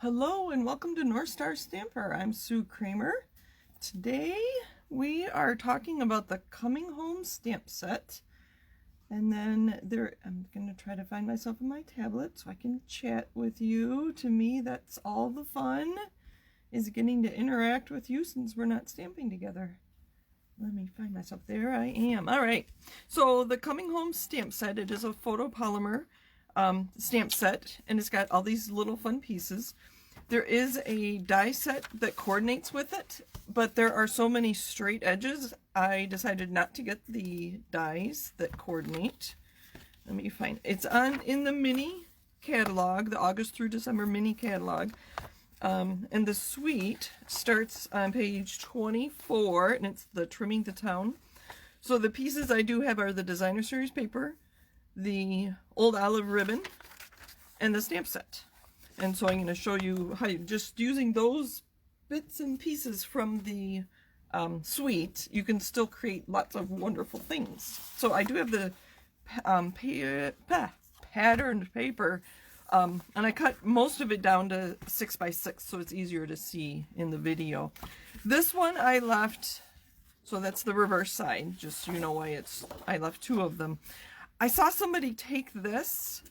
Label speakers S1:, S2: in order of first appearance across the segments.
S1: Hello and welcome to North Star Stamper. I'm Sue Kremer. Today we are talking about the Coming Home stamp set. And then I'm going to try to find myself on my tablet so I can chat with you. To me, that's all the fun, is getting to interact with you since we're not stamping together. Let me find myself. There I am. All right. So the Coming Home stamp set, it is a photopolymer stamp set, and it's got all these little fun pieces. There is a die set that coordinates with it, but there are so many straight edges, I decided not to get the dies that coordinate. Let me find it's in the mini catalog, the August through December mini catalog. And the suite starts on page 24, and it's the Trimming the Town. So the pieces I do have are the Designer Series paper, the Old Olive ribbon, and the stamp set. And so I'm going to show you how just using those bits and pieces from the suite, you can still create lots of wonderful things. So I do have the patterned paper, and I cut most of it down to 6x6 so it's easier to see in the video. This one I left, so that's the reverse side, just so you know why I left two of them. I saw somebody take this,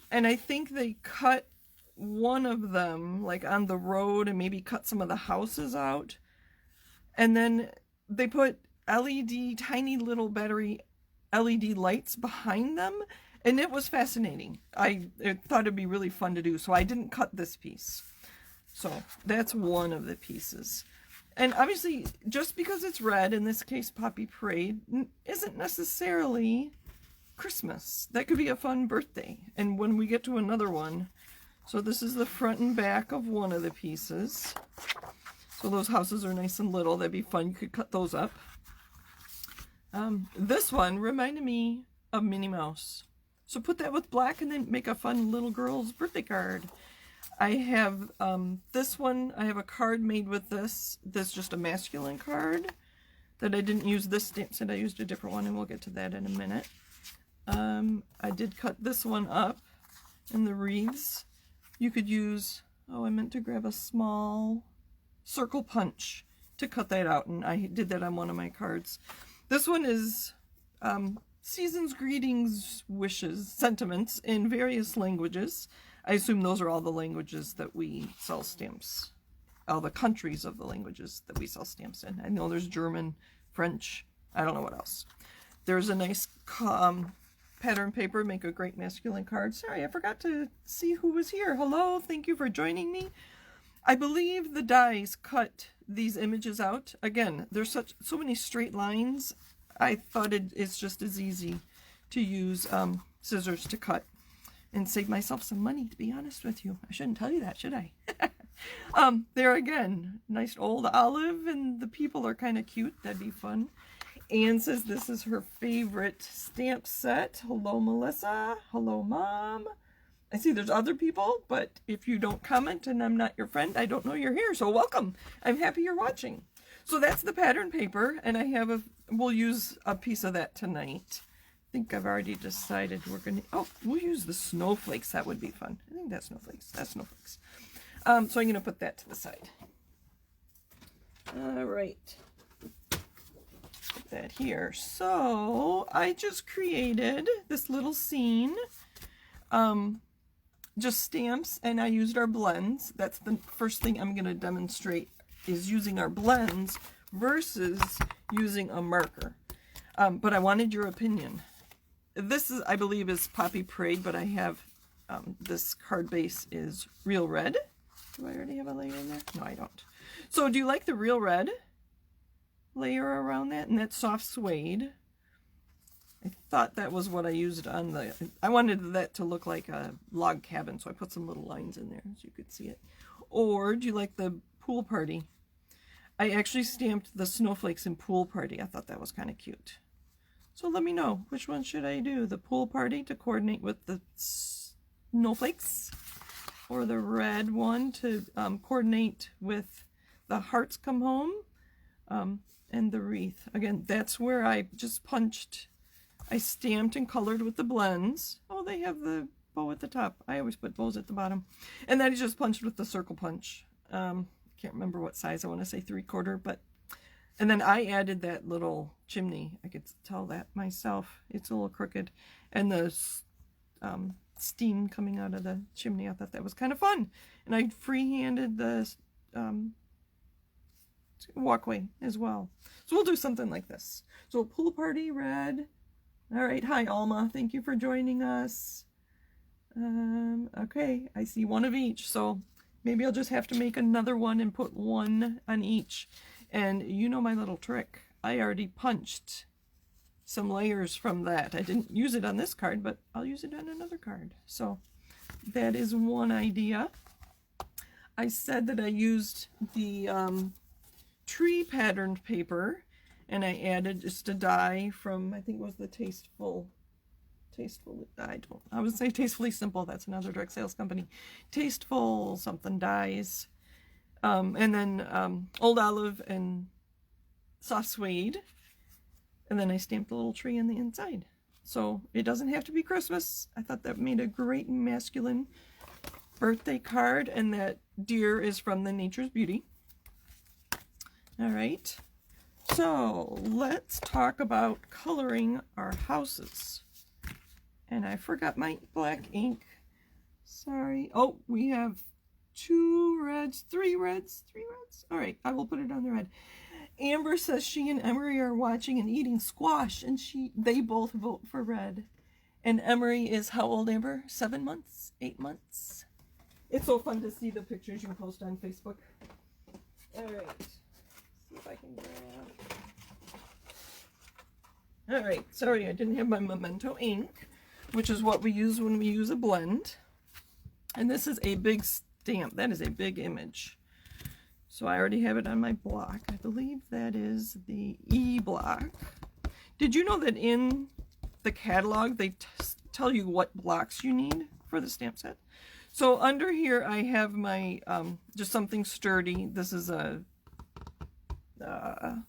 S1: and I think they cut one of them like on the road and maybe cut some of the houses out, and then they put tiny little battery LED lights behind them, and it was fascinating. I thought it'd be really fun to do, so I didn't cut this piece. So that's one of the pieces. And obviously, just because it's red, in this case Poppy Parade, isn't necessarily Christmas. That could be a fun birthday. And when we get to another one, so this is the front and back of one of the pieces. So those houses are nice and little. That'd be fun. You could cut those up. This one reminded me of Minnie Mouse. So put that with black and then make a fun little girl's birthday card. I have this one. I have a card made with this. This is just a masculine card that I didn't use this stamp set. I used a different one, and we'll get to that in a minute. I did cut this one up in the wreaths. You could use, I meant to grab a small circle punch to cut that out, and I did that on one of my cards. This one is season's greetings, wishes, sentiments in various languages. I assume those are all the languages that we sell stamps, all the countries of the languages that we sell stamps in. I know there's German, French, I don't know what else. There's a nice pattern paper, make a great masculine card. Sorry, I forgot to see who was here. Hello, thank you for joining me. I believe the dies cut these images out. Again, there's so many straight lines. I thought it's just as easy to use scissors to cut and save myself some money, to be honest with you. I shouldn't tell you that, should I? There again, nice old olive, and the people are kind of cute. That'd be fun. Anne says this is her favorite stamp set. Hello, Melissa. Hello, Mom. I see there's other people, but if you don't comment and I'm not your friend, I don't know you're here. So welcome. I'm happy you're watching. So that's the pattern paper, and I have we'll use a piece of that tonight. I think I've already decided we'll use the snowflakes. That would be fun. I think that's snowflakes. That's snowflakes. So I'm going to put that to the side. All right. That here. So I just created this little scene, just stamps, and I used our blends. That's the first thing I'm going to demonstrate, is using our blends versus using a marker. But I wanted your opinion. This is, I believe, is Poppy Parade, but I have this card base is Real Red. Do I already have a layer in there? No, I don't. So do you like the Real Red layer around that? And that soft suede. I thought that was what I used on I wanted that to look like a log cabin, so I put some little lines in there so you could see it. Or do you like the Pool Party? I actually stamped the snowflakes in Pool Party. I thought that was kind of cute. So let me know, which one should I do? The Pool Party to coordinate with the snowflakes, or the red one to coordinate with the Hearts Come Home, and the wreath. Again, that's where I just punched. I stamped and colored with the blends. Oh, they have the bow at the top. I always put bows at the bottom. And then I just punched with the circle punch. Can't remember what size. I want to say 3/4, but... And then I added that little chimney. I could tell that myself. It's a little crooked. And the steam coming out of the chimney, I thought that was kind of fun. And I free-handed the walkway as well. So we'll do something like this. So pool party red. All right. Hi, Alma. Thank you for joining us. Okay. I see one of each. So maybe I'll just have to make another one and put one on each. And you know my little trick. I already punched some layers from that. I didn't use it on this card, but I'll use it on another card. So that is one idea. I said that I used the tree patterned paper, and I added just a die from, I think it was the Tasteful, I would say Tastefully Simple. That's another direct sales company. Tasteful something dies. And then Old Olive and Soft Suede. And then I stamped a little tree on the inside. So it doesn't have to be Christmas. I thought that made a great masculine birthday card. And that deer is from the Nature's Beauty. All right. So let's talk about coloring our houses. And I forgot my black ink. Sorry. Oh, we have 2 reds, 3 reds, 3 reds. All right, I will put it on the red. Amber says she and Emery are watching and eating squash, and they both vote for red. And Emery is how old, Amber? 7 months? 8 months? It's so fun to see the pictures you post on Facebook. All right, see if I can grab. All right, sorry, I didn't have my Memento ink, which is what we use when we use a blend. And this is a big stamp. That is a big image. So I already have it on my block. I believe that is the E block. Did you know that in the catalog they tell you what blocks you need for the stamp set? So under here I have my just something sturdy. This is a oh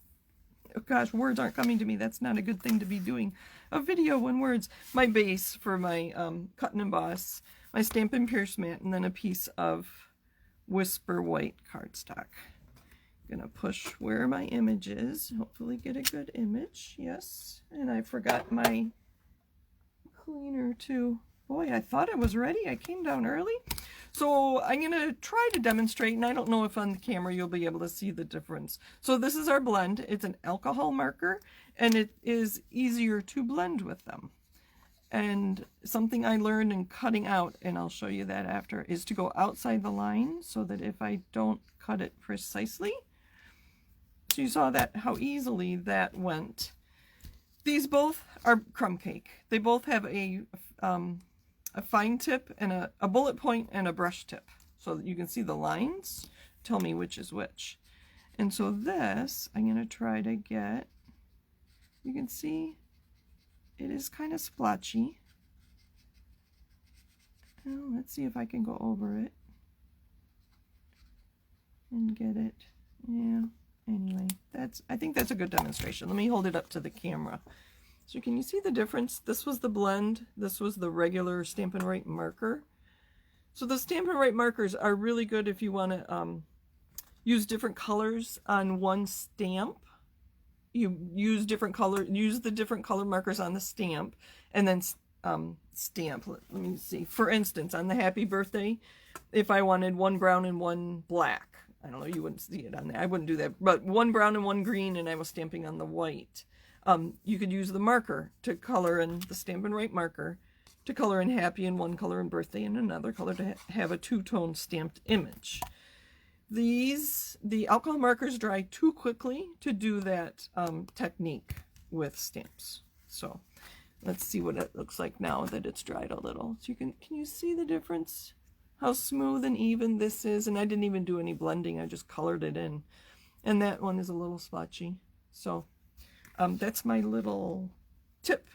S1: gosh, words aren't coming to me. That's not a good thing to be doing a video when words. My base for my cut and emboss, my Stampin' Pierce mat, and then a piece of Whisper White cardstock. Gonna push where my image is. Hopefully get a good image. Yes. And I forgot my cleaner too. Boy, I thought I was ready. I came down early. So I'm gonna try to demonstrate, and I don't know if on the camera you'll be able to see the difference. So this is our blend. It's an alcohol marker, and it is easier to blend with them. And something I learned in cutting out, and I'll show you that after, is to go outside the line so that if I don't cut it precisely. So you saw that, how easily that went. These both are crumb cake. They both have a fine tip and a bullet point and a brush tip. So that you can see the lines. Tell me which is which. And so this, I'm going to try to get, you can see, it is kind of splotchy. Well, let's see if I can go over it and get it. Yeah, anyway, I think that's a good demonstration. Let me hold it up to the camera. So can you see the difference? This was the blend. This was the regular Stampin' Right marker. So the Stampin' Right markers are really good if you want to use different colors on one stamp. You use the different color markers on the stamp, and then stamp. Let me see. For instance, on the happy birthday, if I wanted one brown and one black, I don't know, you wouldn't see it on there. I wouldn't do that, but one brown and one green, and I was stamping on the white. You could use the marker to color in the Stampin' Right marker to color in happy and one color in birthday and another color to have a two-tone stamped image. The alcohol markers dry too quickly to do that technique with stamps. So let's see what it looks like now that it's dried a little. So can you see the difference? How smooth and even this is? And I didn't even do any blending. I just colored it in. And that one is a little splotchy. So that's my little tip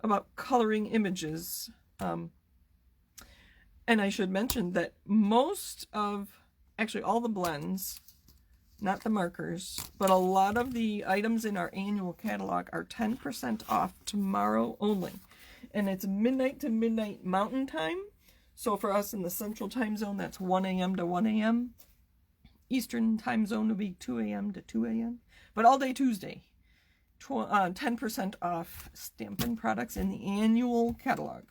S1: about coloring images. And I should mention that most of, actually all the blends, not the markers, but a lot of the items in our annual catalog are 10% off tomorrow only. And it's midnight to midnight Mountain Time. So for us in the Central Time Zone, that's 1 a.m. to 1 a.m. Eastern Time Zone would be 2 a.m. to 2 a.m. But all day Tuesday, 10% off Stampin' products in the annual catalog.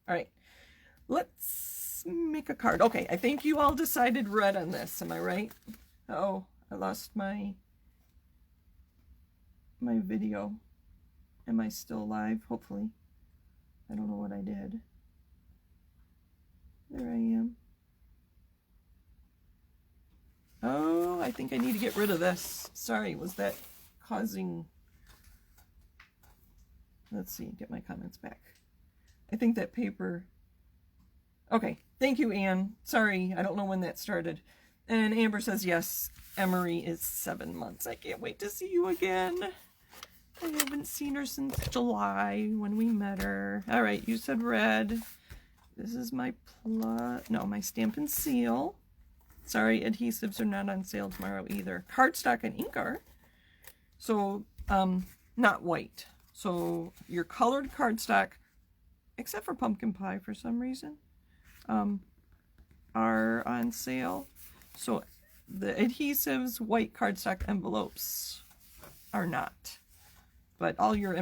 S1: All right, let's make a card. Okay, I think you all decided red on this. Am I right? Oh, I lost my video. Am I still live? Hopefully. I don't know what I did. There I am. Oh, I think I need to get rid of this. Sorry, was that causing... Let's see, get my comments back. I think that paper... Okay, thank you, Anne. Sorry, I don't know when that started. And Amber says, yes, Emery is 7 months. I can't wait to see you again. I haven't seen her since July when we met her. All right, you said red. This is my my Stampin' Seal. Sorry, adhesives are not on sale tomorrow either. Cardstock and ink are. So, not white. So, your colored cardstock, except for pumpkin pie for some reason, are on sale. So, the adhesives, white cardstock envelopes are not. But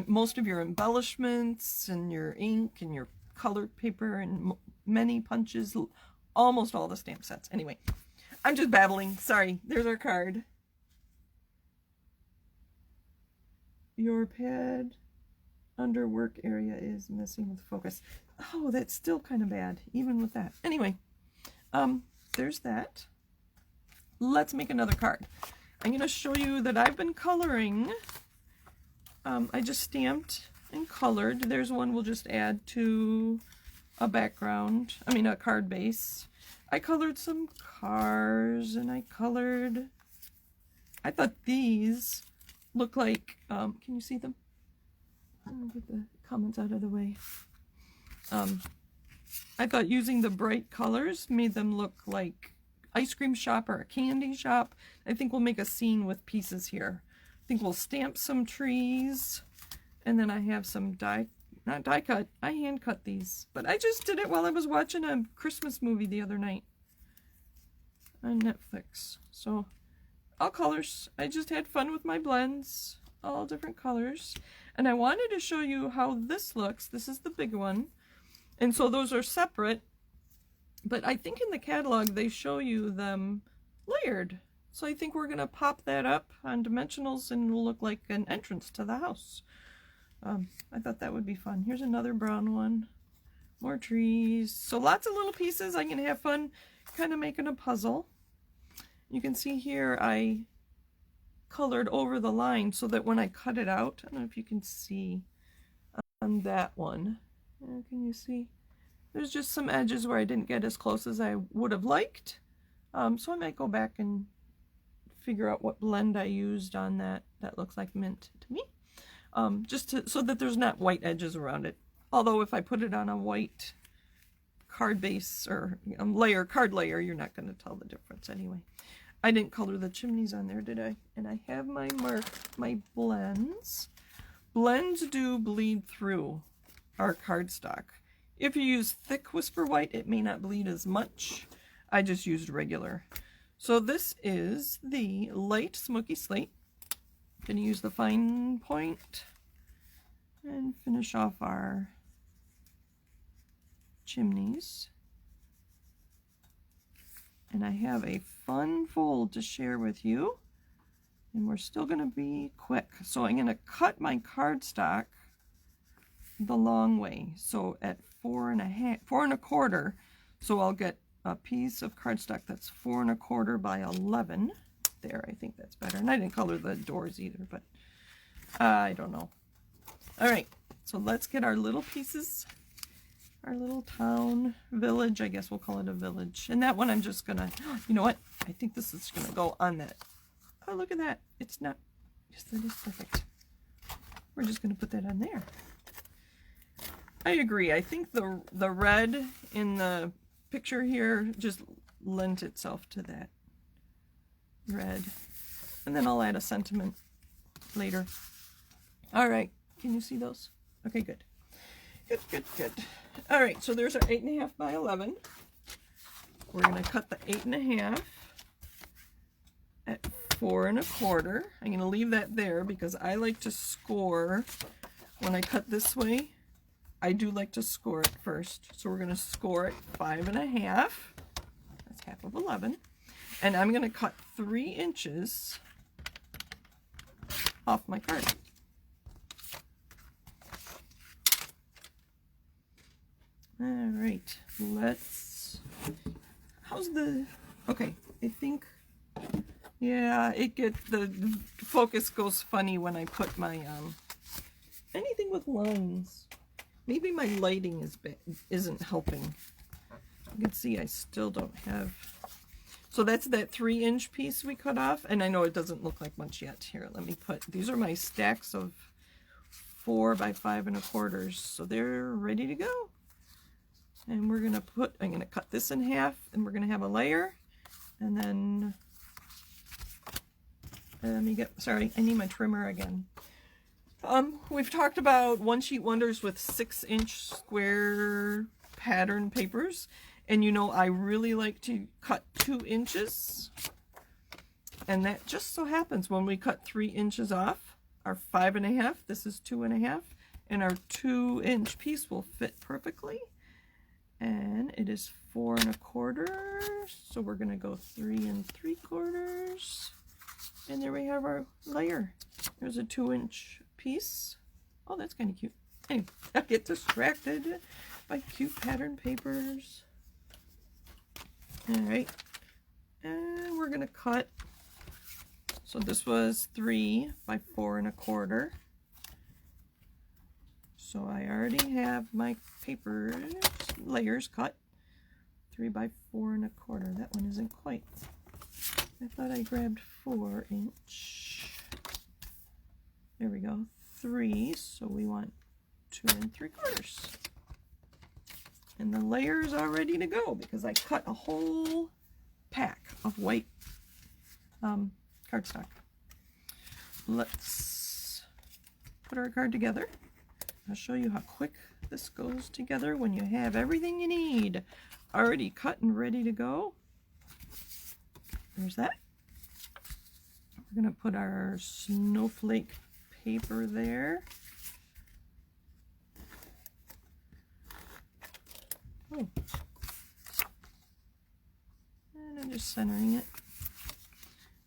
S1: most of your embellishments and your ink and your colored paper and many punches, almost all the stamp sets. Anyway, I'm just babbling. Sorry. There's our card. Your pad under work area is messing with focus. Oh, that's still kind of bad, even with that. Anyway, there's that. Let's make another card. I'm going to show you that I've been coloring. I just stamped and colored. There's one we'll just add to a background. A card base. I colored some cars and I thought these look like, can you see them? I'll get the comments out of the way. I thought using the bright colors made them look like ice cream shop or a candy shop. I think we'll make a scene with pieces here. I think we'll stamp some trees, and then I have some not die cut, I hand cut these. But I just did it while I was watching a Christmas movie the other night on Netflix. So, all colors. I just had fun with my blends, all different colors. And I wanted to show you how this looks. This is the big one. And so those are separate, but I think in the catalog they show you them layered. So I think we're going to pop that up on dimensionals and will look like an entrance to the house. I thought that would be fun. Here's another brown one. More trees. So lots of little pieces. I can have fun kind of making a puzzle. You can see here I colored over the line so that when I cut it out, I don't know if you can see on that one. Can you see? There's just some edges where I didn't get as close as I would have liked. So I might go back and figure out what blend I used on that. That looks like mint to me. So that there's not white edges around it. Although if I put it on a white card base or card layer, you're not going to tell the difference anyway. I didn't color the chimneys on there, did I? And I have my blends. Blends do bleed through our cardstock. If you use thick Whisper White, it may not bleed as much. I just used regular. So this is the light smoky slate. Going to use the fine point and finish off our chimneys. And I have a fun fold to share with you. And we're still going to be quick. So I'm going to cut my cardstock the long way. So at 4 1/4. So I'll get a piece of cardstock that's 4 1/4 by 11. There, I think that's better. And I didn't color the doors either, but I don't know. All right, so let's get our little pieces, our little town, village. I guess we'll call it a village. And that one I'm just gonna, you know what? I think this is gonna go on that. Oh, look at that. It's not, yes, that is perfect. We're just gonna put that on there. I agree. I think the red in the picture here just lent itself to that red. And then I'll add a sentiment later. All right. Can you see those? Okay, good. Good, good, good. All right, so there's our 8.5 by 11. We're going to cut the 8.5 at 4 1/4. I'm going to leave that there because I like to score when I cut this way. I do like to score it first. So we're going to score it 5 1/2. That's half of 11. And I'm going to cut 3 inches off my card. All right, how's the, okay, I think, yeah, the focus goes funny when I put my, anything with lines. Maybe my lighting isn't helping. You can see I still don't have, so that's that 3-inch piece we cut off, and I know it doesn't look like much yet. Here, let me put, these are my stacks of 4 by 5 1/4, so they're ready to go. And we're gonna I'm gonna cut this in half, and we're gonna have a layer, and then, let me get, sorry, I need my trimmer again. We've talked about one sheet wonders with 6-inch square pattern papers, and you know I really like to cut 2 inches, and that just so happens when we cut 3 inches off, our 5 1/2, this is 2 1/2, and our 2-inch piece will fit perfectly. And it is 4 1/4, so we're going to go 3 3/4, and there we have our layer. There's a 2-inch piece. Oh, that's kind of cute. Anyway, I get distracted by cute pattern papers. All right, and we're going to cut, so this was 3 by 4 1/4. So I already have my paper layers cut. 3 by 4 1/4. That one isn't quite. I thought I grabbed 4-inch. There we go. 3. So we want 2 3/4. And the layers are ready to go because I cut a whole pack of white cardstock. Let's put our card together. I'll show you how quick this goes together when you have everything you need already cut and ready to go. There's that. We're going to put our snowflake paper there. Oh. And I'm just centering it.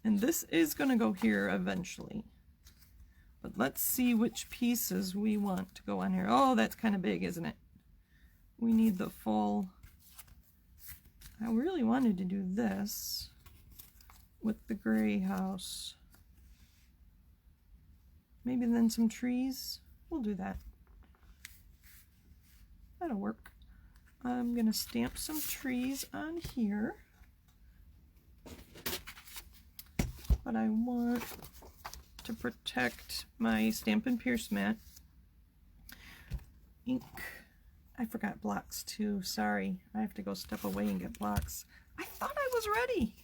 S1: And this is going to go here eventually. But let's see which pieces we want to go on here. Oh, that's kind of big, isn't it? We need the full. I really wanted to do this with the gray house. Maybe then some trees. We'll do that. That'll work. I'm going to stamp some trees on here. But I want to protect my Stampin' Pierce mat. Ink. I forgot blocks too. Sorry. I have to go step away and get blocks. I thought I was ready.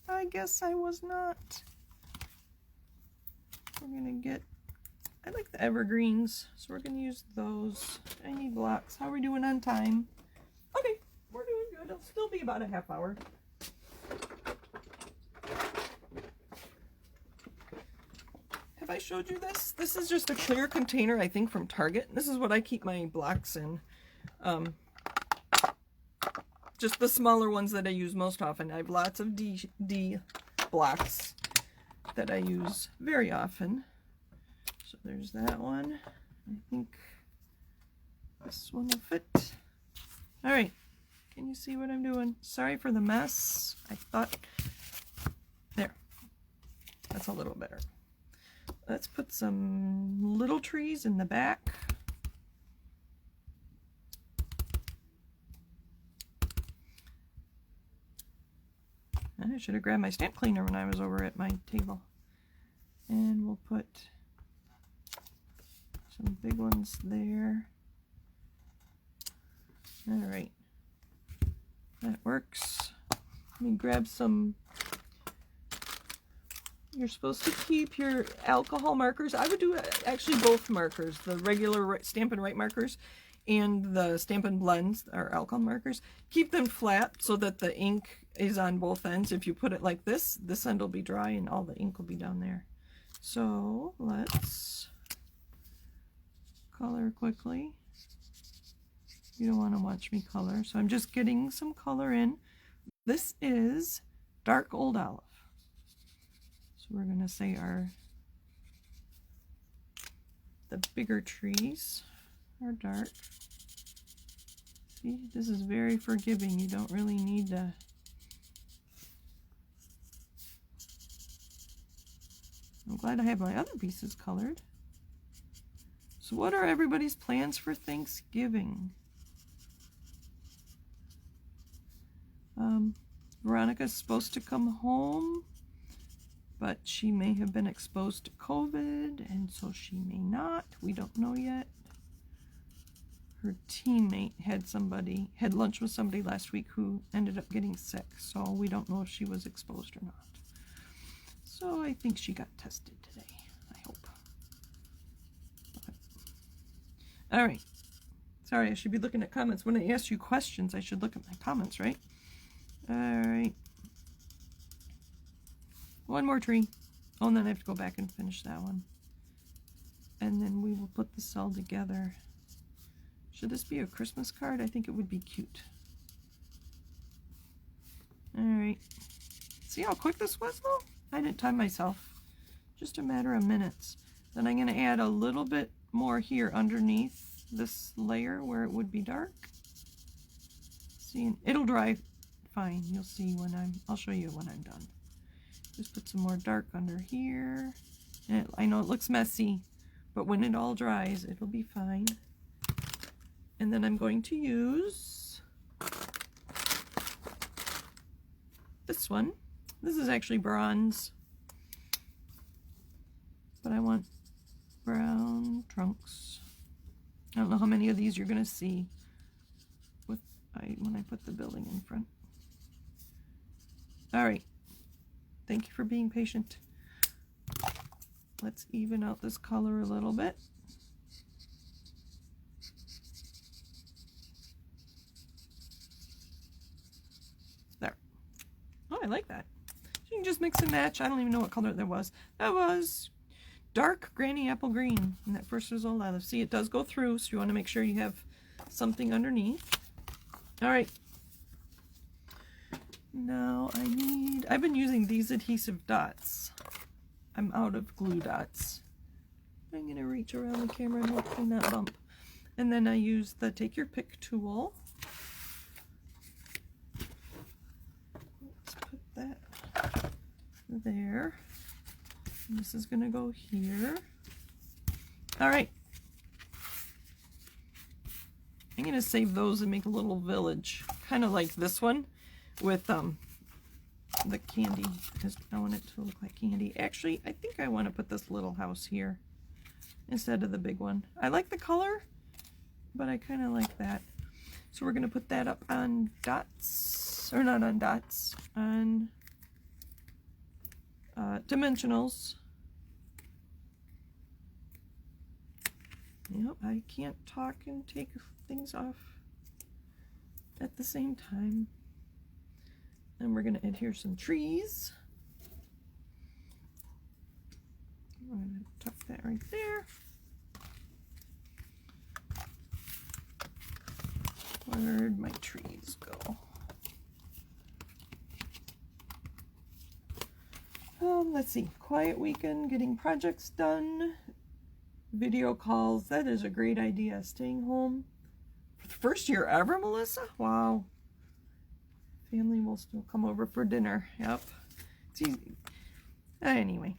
S1: I guess I was not. We're going to get, I like the evergreens, so we're going to use those. I need blocks. How are we doing on time? Okay, we're doing good. It'll still be about a half hour. Have I showed you this? This is just a clear container, I think, from Target. This is what I keep my blocks in. Just the smaller ones that I use most often. I have lots of D blocks that I use very often. So there's that one. I think this one will fit. All right. Can you see what I'm doing? Sorry for the mess. I thought, there. That's a little better. Let's put some little trees in the back. I should have grabbed my stamp cleaner when I was over at my table. And we'll put some big ones there. All right. That works. Let me grab some. You're supposed to keep your alcohol markers. I would do actually both markers, the regular Stampin' Right markers and the Stampin' Blends, or alcohol markers, keep them flat so that the ink is on both ends. If you put it like this end will be dry and all the ink will be down there. So let's color quickly. You don't want to watch me color, so I'm just getting some color in. This is dark old olive. So we're going to say the bigger trees are dark. See, this is very forgiving. You don't really need to. I'm glad I have my other pieces colored. So what are everybody's plans for Thanksgiving? Veronica's supposed to come home, but she may have been exposed to COVID, and so she may not. We don't know yet. Her teammate had lunch with somebody last week who ended up getting sick, so we don't know if she was exposed or not. So I think she got tested today, I hope. Okay. All right. Sorry, I should be looking at comments. When I ask you questions, I should look at my comments, right? All right. One more tree. Oh, and then I have to go back and finish that one. And then we will put this all together. Should this be a Christmas card? I think it would be cute. All right. See how quick this was, though? I didn't time myself. Just a matter of minutes. Then I'm going to add a little bit more here underneath this layer where it would be dark. See, and it'll dry fine. You'll see when I'll show you when I'm done. Just put some more dark under here. And I know it looks messy, but when it all dries, it'll be fine. And then I'm going to use this one. This is actually bronze, but I want brown trunks. I don't know how many of these you're going to see when I put the building in front. All right. Thank you for being patient. Let's even out this color a little bit. There. Oh, I like that. So you can just mix and match. I don't even know what color that was. That was dark granny apple green. And that first was all olive. See, it does go through, so you want to make sure you have something underneath. All right. Now I've been using these adhesive dots. I'm out of glue dots. I'm going to reach around the camera and hopefully not bump. And then I use the Take Your Pick tool. Let's put that there. And this is going to go here. All right. I'm going to save those and make a little village, kind of like this one. With the candy, because I want it to look like candy. Actually, I think I want to put this little house here instead of the big one. I like the color, but I kind of like that. So we're going to put that up on dots, or not on dots, on dimensionals. Yep, I can't talk and take things off at the same time. And we're going to add here some trees. I'm going to tuck that right there. Where'd my trees go? Let's see. Quiet weekend, getting projects done. Video calls. That is a great idea. Staying home for the first year ever, Melissa? Wow. Family will still come over for dinner. Yep. It's easy. Anyway.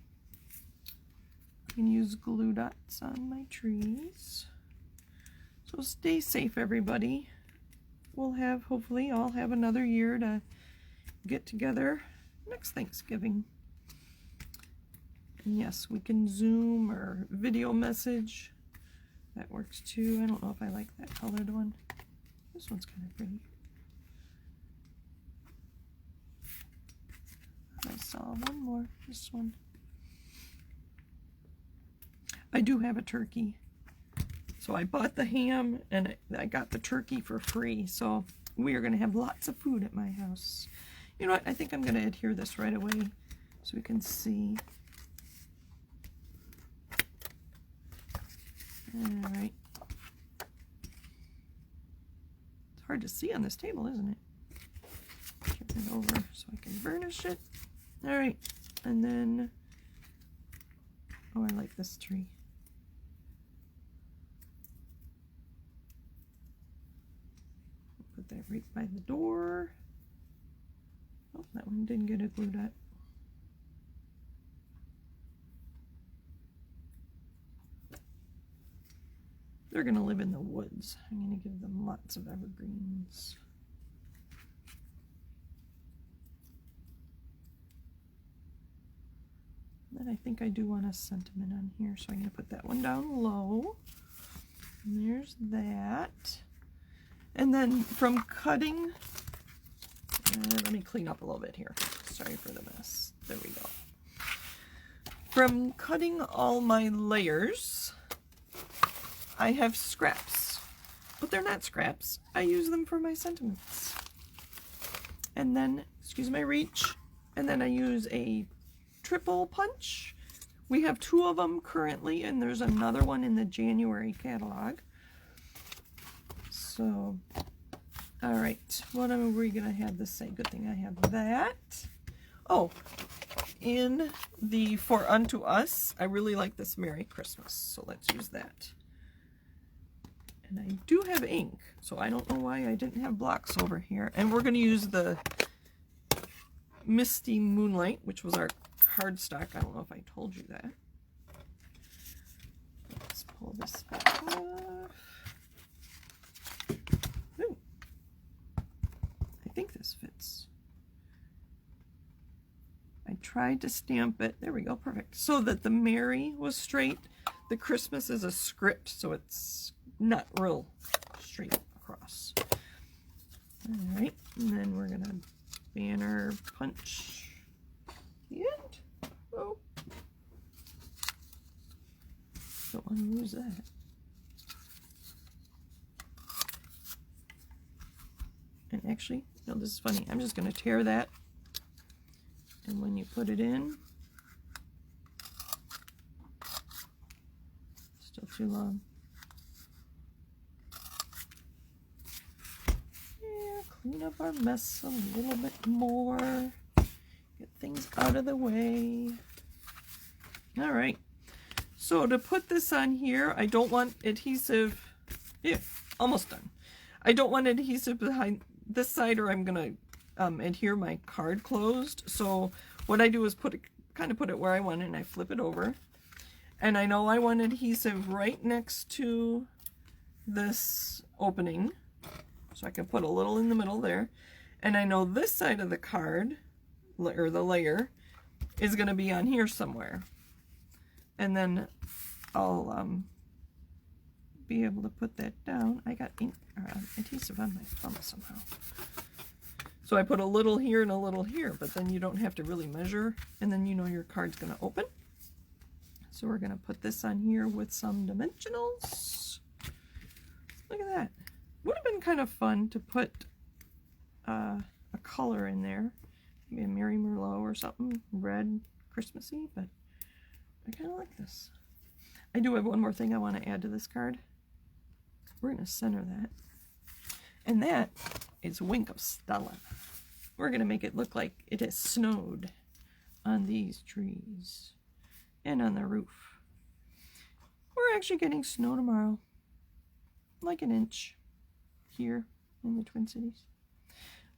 S1: I can use glue dots on my trees. So stay safe, everybody. We'll have, hopefully, all have another year to get together next Thanksgiving. And yes, we can Zoom or video message. That works too. I don't know if I like that colored one. This one's kind of pretty. I saw one more, this one. I do have a turkey, So I bought the ham and I got the turkey for free. So we are going to have lots of food at my house. You know what? I think I'm going to adhere this right away so we can see. All right. It's hard to see on this table, isn't it? Turn it over so I can burnish it. All right. And then, oh, I like this tree. Put that right by the door. Oh, that one didn't get a glue dot. They're going to live in the woods. I'm going to give them lots of evergreens. Then I think I do want a sentiment on here, so I'm going to put that one down low. And there's that. And then from cutting, let me clean up a little bit here. Sorry for the mess. There we go. From cutting all my layers, I have scraps, but they're not scraps. I use them for my sentiments. And then, excuse my reach, and then I use a triple punch. We have 2 of them currently, and there's another one in the January catalog. So, all right, what are we going to have this say? Good thing I have that. Oh, in the For Unto Us, I really like this Merry Christmas, so let's use that. And I do have ink, so I don't know why I didn't have blocks over here. And we're going to use the Misty Moonlight, which was our cardstock. I don't know if I told you that. Let's pull this back off. Ooh. I think this fits. I tried to stamp it. There we go, perfect. So that the Merry was straight. The Christmas is a script, so it's not real straight across. All right, and then we're gonna banner punch the end. Oh, don't want to lose that. And actually, no, this is funny. I'm just gonna tear that, and when you put it in, still too long. Clean up our mess a little bit more. Get things out of the way. All right. So to put this on here, I don't want adhesive. Yeah, almost done. I don't want adhesive behind this side, or I'm going to adhere my card closed. So what I do is kind of put it where I want it, and I flip it over. And I know I want adhesive right next to this opening. So I can put a little in the middle there. And I know this side of the card, or the layer, is going to be on here somewhere. And then I'll be able to put that down. I got ink or adhesive on my thumb somehow. So I put a little here and a little here, but then you don't have to really measure, and then you know your card's going to open. So we're going to put this on here with some dimensionals. Look at that. Would have been kind of fun to put a color in there, maybe a Mary Merlot or something, red, Christmassy, but I kind of like this. I do have one more thing I want to add to this card. We're going to center that, and that is Wink of Stella. We're going to make it look like it has snowed on these trees and on the roof. We're actually getting snow tomorrow, like an inch. Here in the Twin Cities.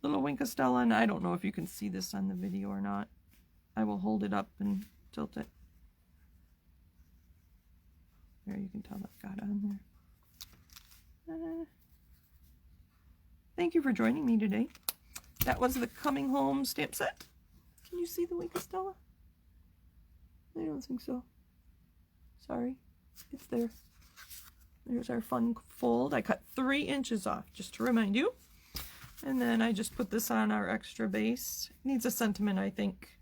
S1: Little Wink of Stella, and I don't know if you can see this on the video or not. I will hold it up and tilt it. There, you can tell I've got on there. Thank you for joining me today. That was the Coming Home stamp set. Can you see the Wink of Stella? I don't think so. Sorry. It's there. There's our fun fold. I cut 3 inches off, just to remind you. And then I just put this on our extra base. Needs a sentiment, I think.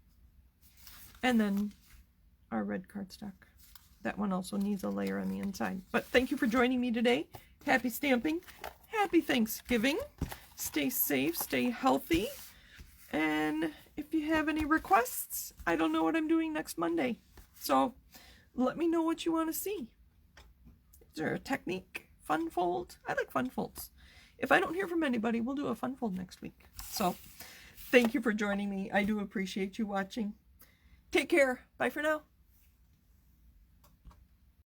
S1: And then our red cardstock. that one also needs a layer on the inside. But thank you for joining me today. Happy stamping. Happy Thanksgiving. Stay safe, stay healthy. And if you have any requests, I don't know what I'm doing next Monday. So let me know what you want to see. Is there a technique? Fun fold? I like fun folds. If I don't hear from anybody, we'll do a fun fold next week. So thank you for joining me. I do appreciate you watching. Take care. Bye for now.